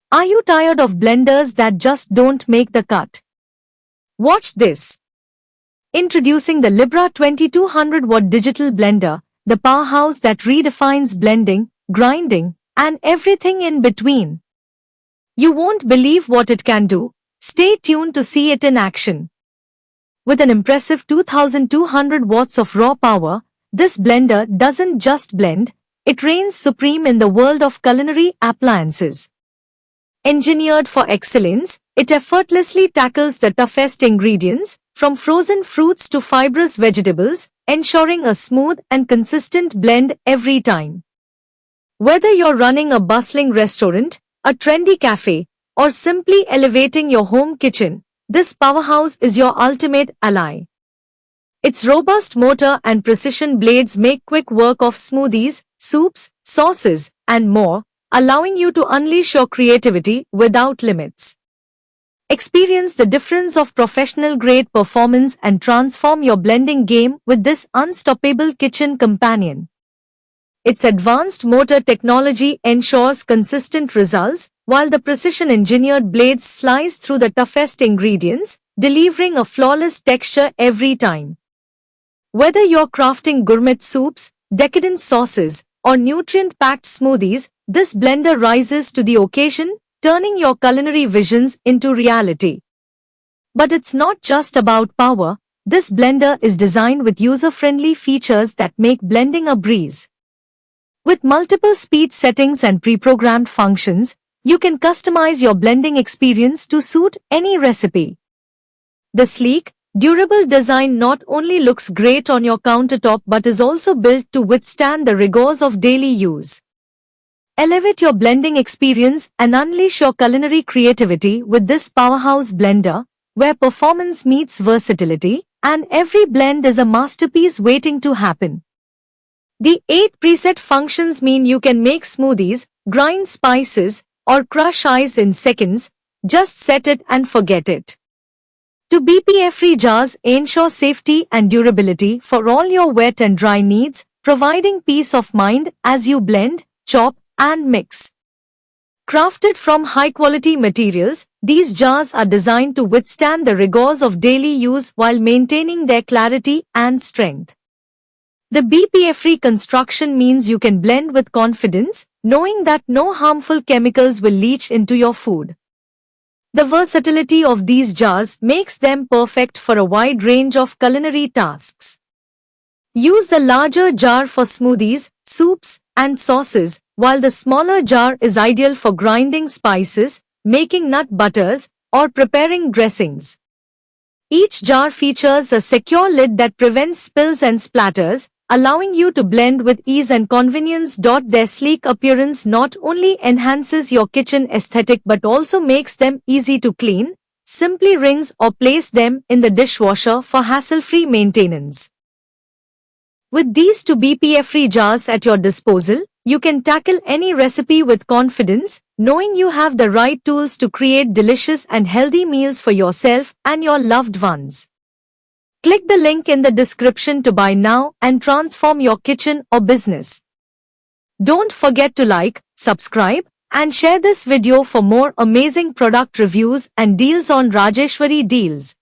Are you tired of blenders that just don't make the cut? Watch this. Introducing the Libra 2200-watt digital blender, the powerhouse that redefines blending, grinding, and everything in between. You won't believe what it can do. Stay tuned to see it in action. With an impressive 2200 watts of raw power, this blender doesn't just blend, it reigns supreme in the world of culinary appliances. Engineered for excellence, it effortlessly tackles the toughest ingredients, from frozen fruits to fibrous vegetables, ensuring a smooth and consistent blend every time. Whether you're running a bustling restaurant, a trendy cafe, or simply elevating your home kitchen, this powerhouse is your ultimate ally. Its robust motor and precision blades make quick work of smoothies, soups, sauces, and more, allowing you to unleash your creativity without limits. Experience the difference of professional-grade performance and transform your blending game with this unstoppable kitchen companion. Its advanced motor technology ensures consistent results, while the precision-engineered blades slice through the toughest ingredients, delivering a flawless texture every time. Whether you're crafting gourmet soups, decadent sauces, or nutrient-packed smoothies, this blender rises to the occasion, turning your culinary visions into reality. But it's not just about power. This blender is designed with user-friendly features that make blending a breeze. With multiple speed settings and pre-programmed functions, you can customize your blending experience to suit any recipe. The sleek, durable design not only looks great on your countertop but is also built to withstand the rigors of daily use. Elevate your blending experience and unleash your culinary creativity with this powerhouse blender, where performance meets versatility, and every blend is a masterpiece waiting to happen. The 8 preset functions mean you can make smoothies, grind spices, or crush ice in seconds. Just set it and forget it. 2 BPA-free jars ensure safety and durability for all your wet and dry needs, providing peace of mind as you blend, chop, and mix. Crafted from high-quality materials, these jars are designed to withstand the rigors of daily use while maintaining their clarity and strength. The BPA-free construction means you can blend with confidence, knowing that no harmful chemicals will leach into your food. The versatility of these jars makes them perfect for a wide range of culinary tasks. Use the larger jar for smoothies, soups, and sauces, while the smaller jar is ideal for grinding spices, making nut butters, or preparing dressings. Each jar features a secure lid that prevents spills and splatters, allowing you to blend with ease and convenience. Their sleek appearance not only enhances your kitchen aesthetic but also makes them easy to clean. Simply rinse or place them in the dishwasher for hassle-free maintenance. With these 2 BPA-free jars at your disposal, you can tackle any recipe with confidence, knowing you have the right tools to create delicious and healthy meals for yourself and your loved ones. Click the link in the description to buy now and transform your kitchen or business. Don't forget to like, subscribe, and share this video for more amazing product reviews and deals on Rajeshwari Deals.